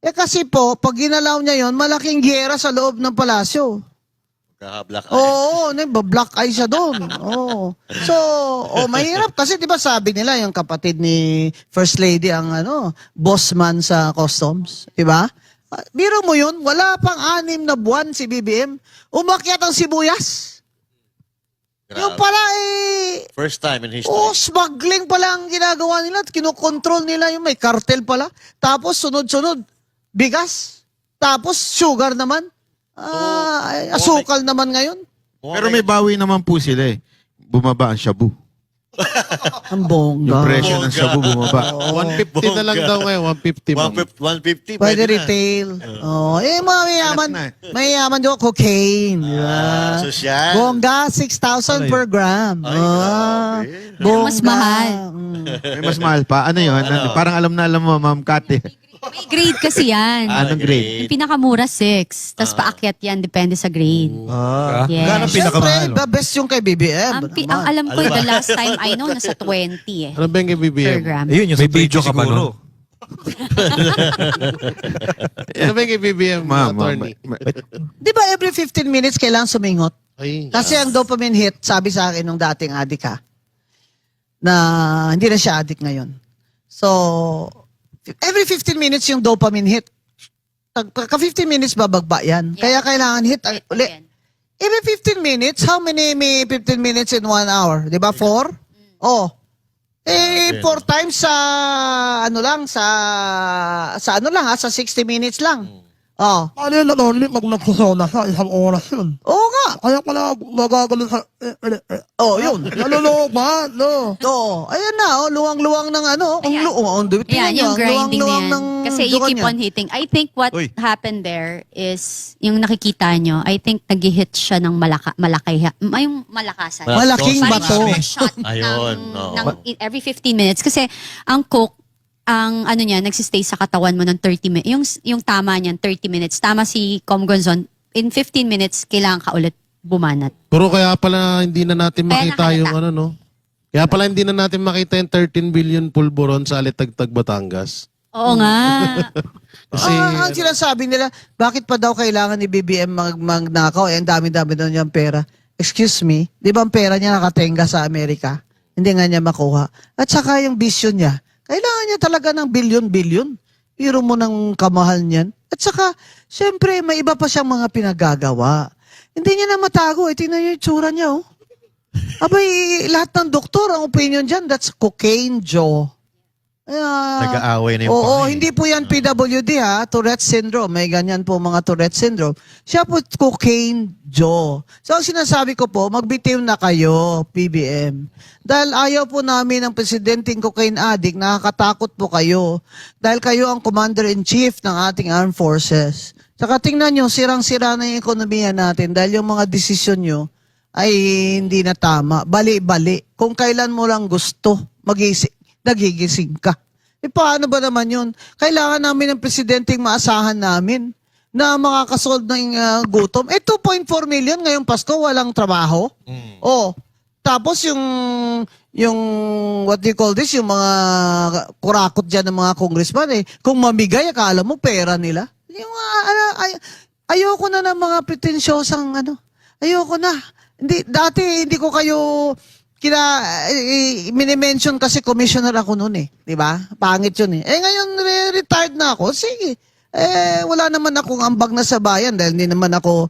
Eh kasi po, pag ginalaw niya yon, malaking giyera sa loob ng palasyo. Black eye. Oo, black eye siya doon. Oo. So, mahirap kasi 'di ba sabi nila yung kapatid ni First Lady ang boss man sa customs, 'di ba? Biro mo yun, wala pang 6 na buwan si BBM, umakyat ang sibuyas. Yung pala First time in history. smuggling pala ang ginagawa nila at kinokontrol nila yung may cartel pala. Tapos sunod-sunod, bigas. Tapos sugar naman. Asukal naman ngayon. Pero may bawi naman po sila eh. Bumaba ang shabu. Ang bongga. Yung presyo ng shabu bumaba. 150 na lang daw ngayon, 150 mo. 150. Pwede na. retail. Mga mayaman. Mayaman yung cocaine. Diba? Sosyal. Bongga, 6,000 per gram. Ay, grabe. Bongga. Mas mahal. May mas mahal pa. Ano yun? Parang alam na alam mo, Ma'am Kate. May grade kasi yan. Anong grade? Yung pinakamura, 6. Tapos paakyat yan, depende sa grade. Yes. Gano'ng pinakamahal? Siyempre, the best yung kay BBM. Ang alam ko, the last time I know, nasa 20 eh. Ano ba yung Per BBM? gram. Ayun, yung May sa video ka pa siguro. nun. Ano ba yung BBM, Ma'am, attorney? Di ba every 15 minutes kailangan sumingot? Ay, Kasi ang dopamine hit, sabi sa akin nung dating adik na hindi na siya adik ngayon. So, every 15 minutes yung dopamine hit. Ka 15 minutes babagba yan. Kaya kailangan hit uli. Every 15 minutes, how many may 15 minutes in 1 hour? Di ba? 4? Oh. 4 times sa sa 60 minutes lang. Oh. Ano yun, only pag nagsusona sa isang oras yun. Oo nga. Kaya pala nagagaling sa... Oh, yun. Naluloko ba? No. Oo. Ayan na, luwang-luwang ng Ayan. Yan, yung grinding na yan. Kasi you keep on on hitting. I think what Uy. happened there is, yung nakikita nyo, I think nag-hit siya ng malaki. Yung malakasan. Malaking Parang bato. yung shot Ayun, ng every 15 minutes. Kasi ang coke, ang niya, nagsistay sa katawan mo ng 30 minutes. Yung tama niyan, 30 minutes. Tama si Com Gonzon, in 15 minutes, kailangan ka ulit bumanat. Puro kaya pala hindi na natin Kaya makita yung nakalata. Kaya pala hindi na natin makita yung 13 billion pulburon sa Alitagtag, Batangas. Oo nga. Kasi, ang sinasabi nila, bakit pa daw kailangan ni BBM magnakaw? Ang dami-dami daw niyang pera. Excuse me, di ba ang pera niya nakatenga sa Amerika? Hindi nga niya makuha. At saka yung vision niya, kailangan niya talaga ng bilyon-bilyon. Biro mo ng kamahal niyan. At saka, syempre, may iba pa siyang mga pinagagawa. Hindi niya na matago. Tingnan niyo yung tsura niya, oh. Abay, lahat ng doktor, ang opinion dyan, that's cocaine Joe. Nag-aaway na yung Oo, pangay. hindi po yan PWD ha, Tourette syndrome. May ganyan po mga Tourette syndrome. Siya po cocaine Joe. So ang sinasabi ko po, magbitiw na kayo, PBM. Dahil ayaw po namin ng presidenteng cocaine addict, nakakatakot po kayo. Dahil kayo ang commander-in-chief ng ating armed forces. Saka tingnan nyo, sirang-sira na yung ekonomiya natin dahil yung mga desisyon nyo ay hindi na tama. Bali-bali. Kung kailan mo lang gusto, nagigising ka. E paano ba naman yun? Kailangan namin ng presidenteng maasahan namin na makakasolve ng gutom. 2.4 million ngayong Pasko, walang trabaho. Oh, tapos yung what do you call this, yung mga kurakot dyan ng mga congressman kung mamigay, akala mo pera nila. Yung ayoko na ng mga pretensyosang ayoko na. Dati hindi ko kayo minimension kasi commissioner ako noon di ba? Pangit yun ngayon retired na ako. Sige. Wala naman akong ambag na sa bayan dahil hindi naman ako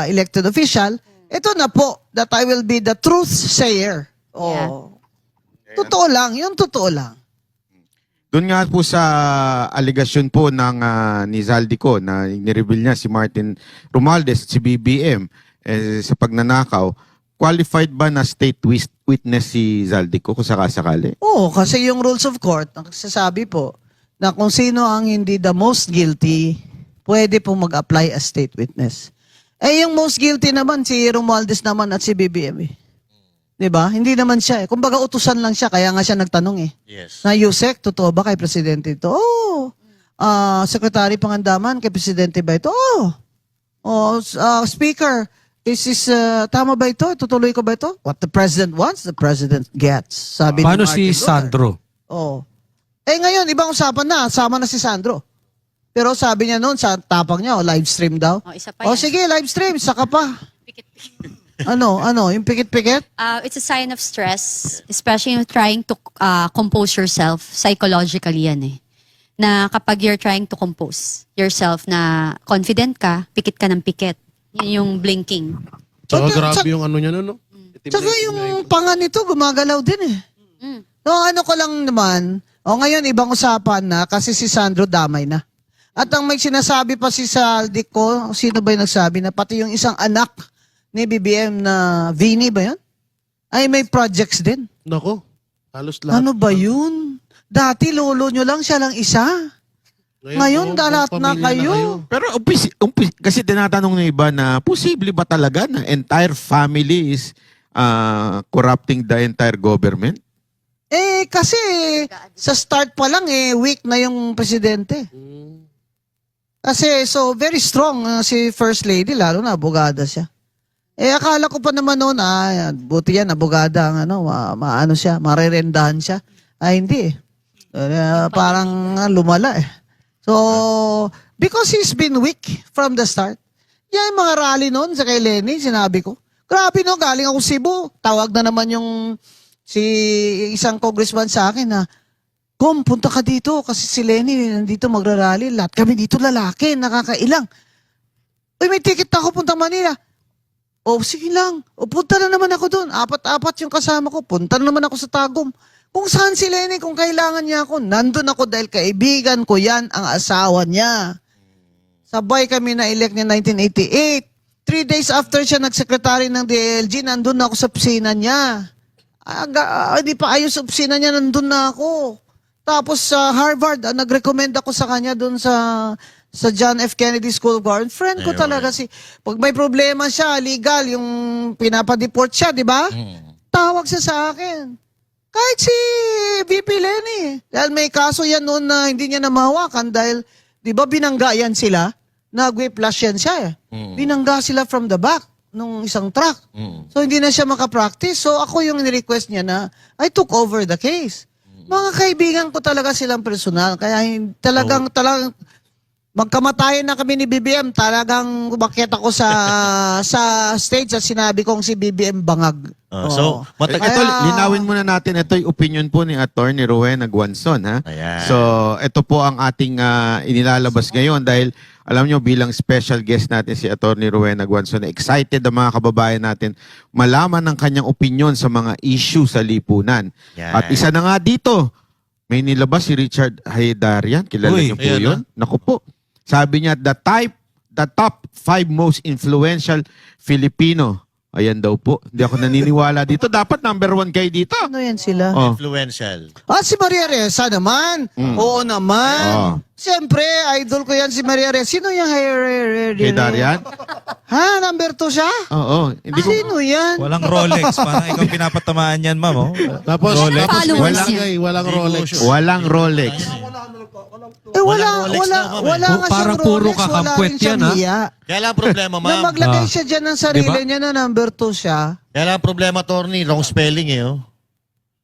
elected official. Ito na po that I will be the truth sayer. Oh. Totoo lang, yung totoo lang. Doon nga po sa aligasyon po ng ni Zaldico na nireveal niya si Martin Romualdez at si BBM sa pagnanakaw, qualified ba na state witness si Zaldico kung sakasakali? Oo, kasi yung rules of court, nagsasabi po na kung sino ang hindi the most guilty, pwede po mag-apply as state witness. Yung most guilty naman, si Romualdez naman at si BBM Diba? Hindi naman siya Kumbaga utusan lang siya, kaya nga siya nagtanong Yes. Na Yusek, totoo ba kay Presidente ito? Oo. Secretary Pangandaman, kay Presidente ba ito? Oo. Speaker, this is, tama ba ito? Tutuloy ko ba ito? What the President wants, the President gets. Sabi Paano ni si Martin Luther. Sandro? Oo. Ngayon, ibang usapan na. Sama na si Sandro. Pero sabi niya noon, sa tapang niya, live stream daw. Isa pa O yan. sige, live stream, saka pa. Pikit-pikit. Ano, yung pikit-pikit? It's a sign of stress, especially when trying to compose yourself. Psychologically yan eh. Na kapag you're trying to compose yourself na confident ka, pikit ka ng pikit. Yun yung blinking. Tsaka Okay, grabe yung ano niya, no? Itim Tsaka na yung panga nito, gumagalaw din eh. Mm. No, ano ko lang naman, ngayon ibang usapan na kasi si Sandro damay na. At ang may sinasabi pa si Saldi ko, sino ba yung nagsabi na pati yung isang anak ni BBM na Vinny ba yun? Ay may projects din. Nako, halos lahat. Ano ba yun? Dati lolo nyo lang, siya lang isa. Ngayon, buong lahat na pamilya kayo. Pero kasi tinatanong ng iba na posible ba talaga na entire family is corrupting the entire government? Kasi sa start pa lang weak na yung presidente. Kasi so very strong si First Lady, lalo na abogada siya. Akala ko pa naman noon, buti yan, abogada ang maano siya, marerendahan siya. Hindi parang lumala eh. So, because he's been weak from the start. Yan yung mga rally noon sa kay Lenny, sinabi ko. Grabe no, galing ako Cebu. Tawag na naman yung isang congressman sa akin na, Kom, punta ka dito kasi si Lenny nandito magrarally. Lahat kami dito lalaki, nakakailang. Uy, may ticket ako punta Manila. Sige lang. Punta na naman ako doon. Apat yung kasama ko. Punta na naman ako sa Tagum. Kung saan si Lenny, kung kailangan niya ako, nandun ako dahil kaibigan ko yan ang asawa niya. Sabay kami na-elect niya 1988. 3 days after siya nagsekretary ng DLG, nandun na ako sa opisina niya. Hindi pa ayos sa opisina niya, nandun na ako. Tapos sa Harvard, nag-recommend ako sa kanya doon sa John F. Kennedy School of Government. Friend ko talaga pag may problema siya, legal, yung pinapadeport siya, di ba? Tawag siya sa akin. Kahit si VP Lenny. Dahil may kaso yan noon na hindi niya na mahawakan dahil, di ba, binangga yan sila? Nag-whiplash yan siya eh. Binangga sila from the back nung isang truck. So, hindi na siya makapractice. So, ako yung ni-request niya na I took over the case. Mga kaibigan ko talaga silang personal. Kaya talagang magkamatayan na kami ni BBM. Talagang umakyat ako sa stage at sinabi kong si BBM bangag. So, Ito, linawin muna natin. Ito yung opinion po ni Attorney Rowena Guanzon. Ha? Ayan. So, ito po ang ating inilalabas ngayon dahil alam nyo, bilang special guest natin si Attorney Rowena Guanzon, excited ang mga kababayan natin malaman ng kanyang opinion sa mga issue sa lipunan. Yan. At isa na nga dito, may nilabas si Richard Haydarian. Kilala Uy, niyo po ayan yun? Naku po. Sabi niya, the top 5 most influential Filipino. Ayan daw po. Hindi ako naniniwala dito. Dapat number 1 kayo dito. Ano yan sila? Oh. Influential. Si Maria Ressa naman. Oo naman. Siyempre, idol ko yan si Maria Ressa. Sino yung Haydarian? Number 2 siya? Oo. Hindi ko... Sino yan? Walang Rolex. Parang ikaw pinapatamaan yan, ma'am. Oh. Tapos followers walang, niya? walang Rolex. Walang Rolex. Wala Rolex na, ma'am, nga Parang siyang puro Rolex, wala kakampwet rin siyang yan, ha? hiya. Kaya lang problema, Na ma'am. maglagay siya dyan ng sarili Diba? niya na number 2 siya. Kaya lang problema, attorney. Wrong spelling eh. Oh.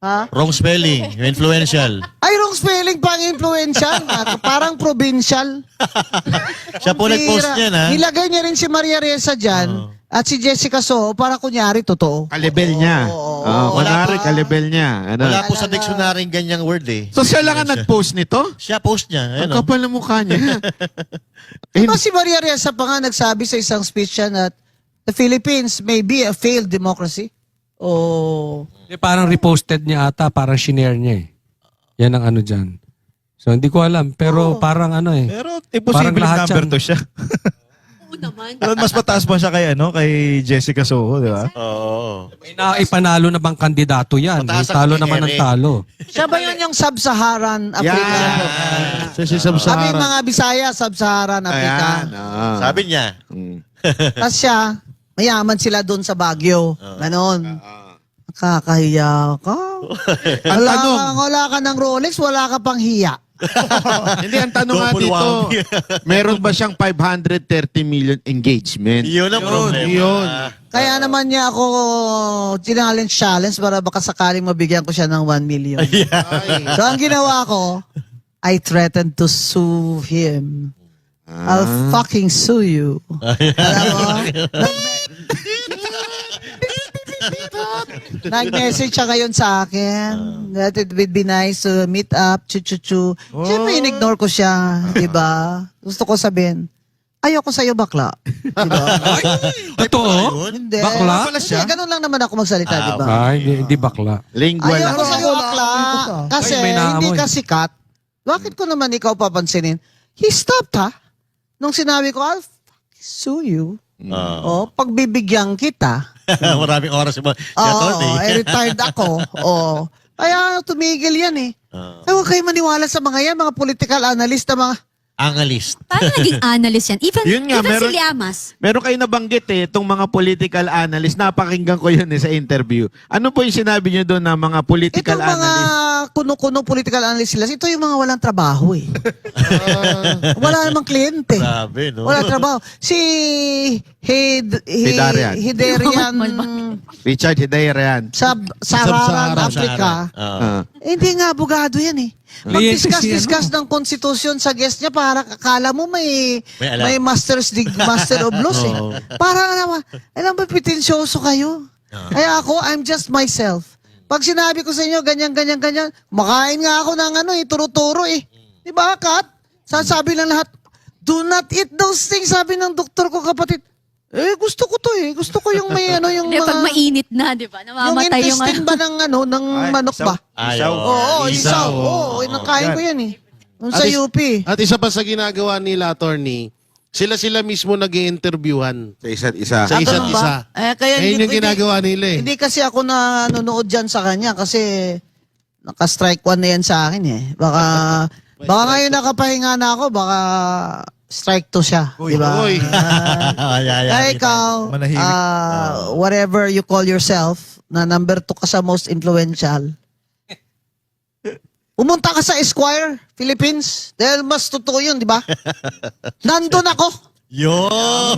Ha? Wrong spelling. Yung influential. Ay, wrong spelling pang influential. Parang provincial. Siya po nag-post Bira. niyan, ha? Nilagay niya rin si Maria Ressa dyan at si Jessica Soho para kunyari totoo. Kalibel niya. Wala Kunwari, pa. kalibel niya. Ano? Wala po sa dictionary yung ganyang word eh. So siya lang ang nag-post nito? Siya post niya. Ang Ayun, oh. kapal na mukha niya. Diba si Maria Ressa pa nga nagsabi sa isang speech siya na the Philippines may be a failed democracy? Parang reposted niya ata, parang shinare niya eh. Yan ang ano dyan. So hindi ko alam, pero parang ano eh. Pero Parang imposible lahat number yan. 2 siya. Oo naman. Mas mataas pa siya kay Jessica Soho, di ba? Oo. Ipanalo na bang kandidato yan? Mataas ang Talo kay naman ng Eric. talo. Siya ba yun yung Sub-Saharan Africa? Si Kami Sub-Sahara. mga Bisaya, Sub-Saharan Africa. Ayan. Sabi niya. Tapos siya, mayaman sila doon sa Baguio. Ganon. Kakahiya ka. Wala ka ng Rolex, wala ka pang hiya. Hindi, ang tanong nga Double dito, whammy. meron ba siyang 530 million engagement? Yun ang problema. Yun. Kaya naman niya ako challenge para baka sakaling mabigyan ko siya ng 1 million. So ang ginawa ko, I threatened to sue him. I'll fucking sue you. Alam mo? Nag-message siya ngayon sa akin that it would be nice to meet up, chu-chu-chu. Siyempre, in-ignore ko siya, di ba? Gusto ko sabihin, ayoko sa'yo, bakla. Diba? Totoo? Hindi. Bakla? Hindi, ganun lang naman ako magsalita, di ba? Ay, hindi bakla. Lingual. Ayoko sa'yo, bakla. Kasi Ay, may hindi naamoy. ka sikat. Bakit ko naman ikaw papansinin? He stopped, ha? Nung sinabi ko, I'll fucking sue you. Oh, pagbibigyan kita. Maraming oras si Atty. Retired ako. Oh. Kaya tumigil yan eh. Ay, huwag kayo maniwala sa mga yan, mga political analyst na mga... Analyst. Paano naging analyst yan? Even, Yun nga, even meron- si Llamas. Meron kayo nabanggit itong mga political analyst. Napakinggan ko yun sa interview. Ano po yung sinabi niyo doon na mga political Itong mga analyst? kuno-kuno political analyst sila, ito yung mga walang trabaho eh. Wala namang kliyente. Grabe, no? Wala trabaho. Si Hidarian. Hidarian Richard Hidayarian. sa Sararan, Africa. Hindi nga abogado yan eh. Mag-discuss ng konstitusyon sa guest niya para akala mo may May alam. may Master of Laws eh. Oo. Parang naman, alam ba, pretensyoso kayo. Kaya ako, I'm just myself. Pag sinabi ko sa inyo, ganyan, makain nga ako ng turo-turo eh. Di ba, Kat? Sasabi lang lahat, do not eat those things, sabi ng doktor ko, kapatid. Gusto ko to eh. Gusto ko yung may yung Hindi, pag mga... mainit na, di ba? Yung Namamatay yung... intestine ba ng manok ba? Ayaw. Oo, isaw. Oo, nakain ko yan eh. Nung sa UP. At isa pa sa ginagawa nila, attorney, sila mismo nag-i-interviewan Sa isa't isa. sa isa't ganun isa. ba? Kaya Ngayon yung ginagawa nila eh. Hindi kasi ako na nanonood dyan sa kanya kasi naka-strike one na yan sa akin eh. Baka ngayon nakapahinga na ako, baka strike to siya. Di ba? Uy. Kaya ikaw, Manahimik. whatever you call yourself, na number 2 ka sa most influential, pumunta ka sa Esquire, Philippines. Dahil mas totoo yun, di ba? Nandun ako. Yun.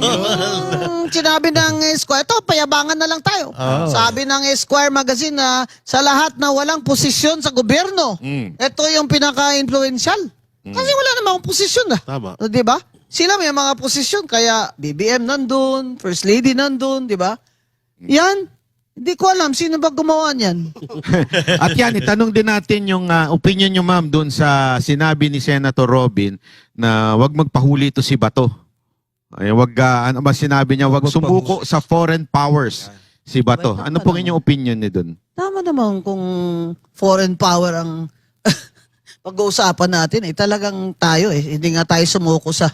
Sinabi ng Esquire, ito, payabangan na lang tayo. Sabi ng Esquire magazine na sa lahat na walang posisyon sa gobyerno, ito yung pinaka-influential. Kasi wala namang posisyon na. Tama. Di ba? Sila may mga posisyon, kaya BBM nandun, First Lady nandun, di ba? Yan. Hindi ko alam, sino ba gumawa niyan? At yan, itanong din natin yung opinion nyo, ma'am, doon sa sinabi ni Senator Robin na wag magpahuli ito si Bato. Ay, wag, ano ba sinabi niya, wag sumuko sa foreign powers si Bato. Ano pong inyong opinion ni doon? Tama naman kung foreign power ang pag-uusapan natin. Talagang tayo hindi nga tayo sumuko sa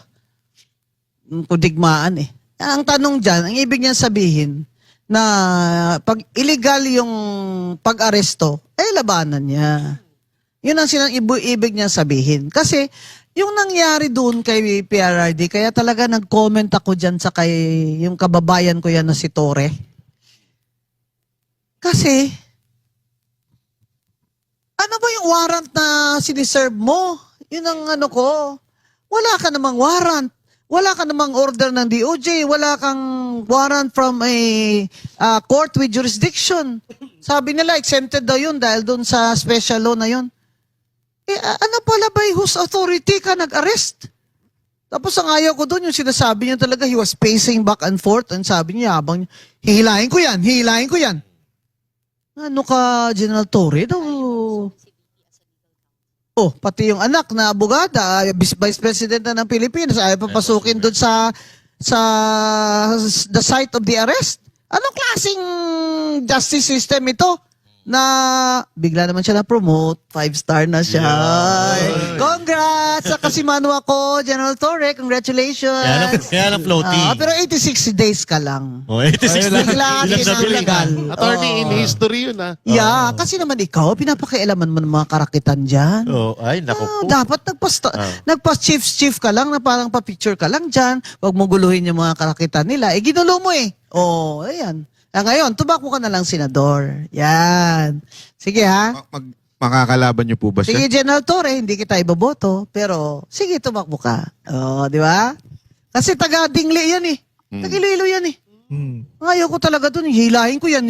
kudigmaan eh. Ang tanong dyan, ang ibig niyan sabihin, na pag illegal yung pag-aresto, labanan niya. Yun ang ibig niya sabihin. Kasi, yung nangyari doon kay PRRD, kaya talaga nag-comment ako dyan sa yung kababayan ko yan na si Tore. Kasi, ano ba yung warrant na siniserve mo? Yun ang ko. Wala ka namang warrant. Wala ka namang order ng DOJ. Wala kang warrant from a court with jurisdiction. Sabi nila, exempted daw yun dahil doon sa special law na yun. Ano pala ba whose authority ka nag-arrest? Tapos ang ayaw ko doon, yung sinasabi niya talaga, he was pacing back and forth and sabi niya, habang hihilahin ko yan. Ano ka, General Torre? Pati yung anak na abogada, Vice President na ng Pilipinas, ay papasukin doon sa the site of the arrest. Anong klaseng justice system ito? Na bigla naman siya na-promote, 5-star na siya. Congrats! Sa Kasimano ako, General Torre, congratulations! Kaya lang floating. Pero 86 days ka lang. 86 Bigla Ilang sabi lang. legal. Attorney, in history yun ah. Yeah, kasi naman ikaw, pinapakialaman mo ng mga karakitan dyan. Ay, naku po. Dapat nagpa-chief ka lang na parang pa-picture ka lang dyan. Huwag mo guluhin yung mga karakitan nila. Ginulo mo eh. Ayan. Ngayon, tubako ka na lang, Senador. Yan. Sige ha. Makakalaban niyo po ba siya? Sige, General Torre, hindi kita iboboto. Pero, sige, tumakbo ka. Di ba? Kasi taga-dingli yan eh. Tag-Iloilo yan eh. Ayaw ko talaga dun. Hilahin ko yan.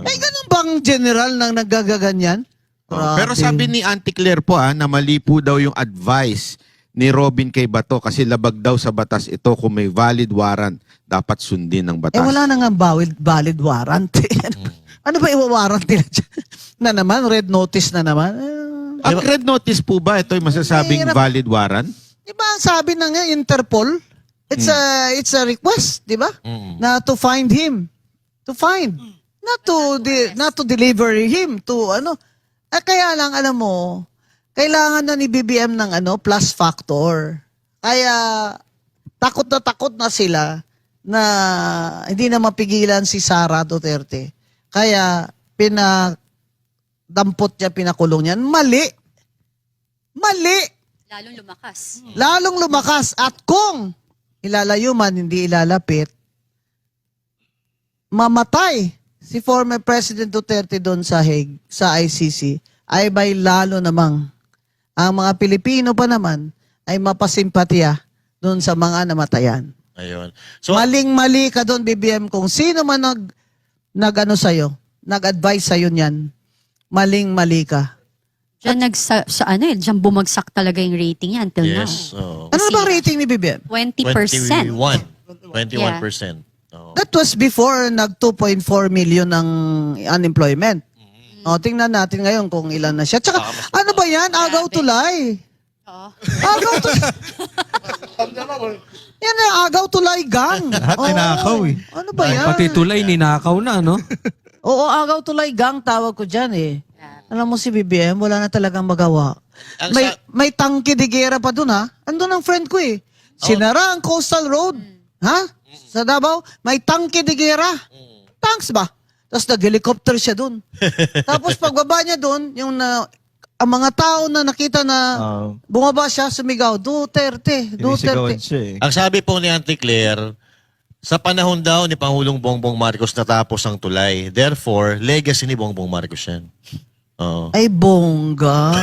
May ganun bang general nang naggagaganyan? Pero sabi ni Auntie Claire po na mali po daw yung advice ni Robin kay Bato kasi labag daw sa batas ito kung may valid warrant, dapat sundin ng batas. wala na nga valid warrant. Ano ba i-warrant nila dyan? Na naman, red notice na naman. Ang red notice po ba, ito yung masasabing Mahirap. valid warrant? Di ba ang sabi na nga, Interpol, it's a request, di ba? Na to find him. To find. Not to deliver him to ano. Kaya lang, alam mo, kailangan na ni BBM ng plus factor. Kaya takot na sila na hindi na mapigilan si Sara Duterte. Kaya dampot niya, pinakulong niya. Mali. Lalong lumakas. Lalong lumakas. At kung ilalayo man, hindi ilalapit, mamatay si former President Duterte doon sa Hague, sa ICC, ay may lalo namang ang mga Pilipino pa naman ay mapasimpatya doon sa mga namatayan. Ayun. So, Maling-mali ka doon, BBM, kung sino man nag-advise sa'yo niyan, maling-mali ka. Diyan diyan bumagsak talaga yung rating niya until yes. now. Oh. Ano ba rating ni BBM? 20%. 21%. Oh. That was before nag 2.4 million ng unemployment. O, tingnan natin ngayon kung ilan na siya. Tsaka, ano ba yan? Agaw tulay. Oo. Agaw tulay. Yan ang agaw tulay gang. Lahat ay nakaw eh. Ano ba yan? Pati tulay, ninakaw na, no? Oo, agaw tulay gang tawag ko dyan eh. Alam mo si BBM, wala na talagang magawa. May tangke de guerra pa dun ha. Andun ang friend ko eh. Sinara ang coastal road. Ha? Sa Davao, may tangke de guerra. Tanks ba? Tapos nag-helicopter siya dun. Tapos pagbaba niya dun, ang mga tao na nakita na bumaba siya, sumigaw, Duterte. Sinisigawan siya eh. Ang sabi po ni Auntie Claire, sa panahon daw ni Pangulong Bongbong Marcos natapos ang tulay. Therefore, legacy ni Bongbong Marcos yan. Oo. Ay, bongga.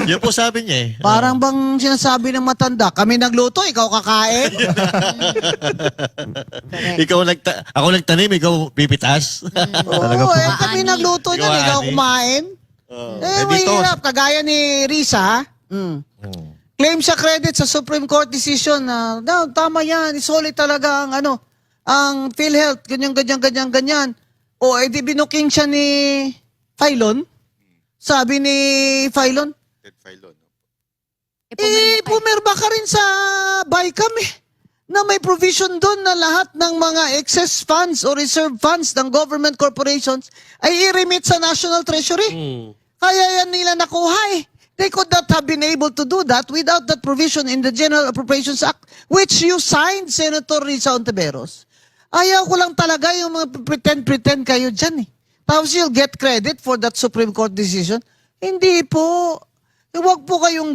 Yun po sabi niya eh. Parang bang sinasabi ng matanda, kami nagluto, ikaw kakain? Ako nagtanim, ikaw pipitas. Talaga Oo, po. kami nagluto niyan, Ikaw, ikaw ani. kumain. dito, Mahirap. Kagaya ni Risa, claim siya credit sa Supreme Court decision na, tama yan, solid talaga ang PhilHealth, ganyan. O, edi binuking siya ni Filon. Sabi ni Filon, pumirma ka rin sa BICAM na may provision doon na lahat ng mga excess funds o reserve funds ng government corporations ay i-remit sa National Treasury. Kaya yan nila nakuha eh. They could not have been able to do that without that provision in the General Appropriations Act, which you signed, Senator Risa Ontiveros. Ayaw ko lang talaga yung mga pretend kayo dyan eh. Tapos you'll get credit for that Supreme Court decision. Hindi po. Huwag po kayong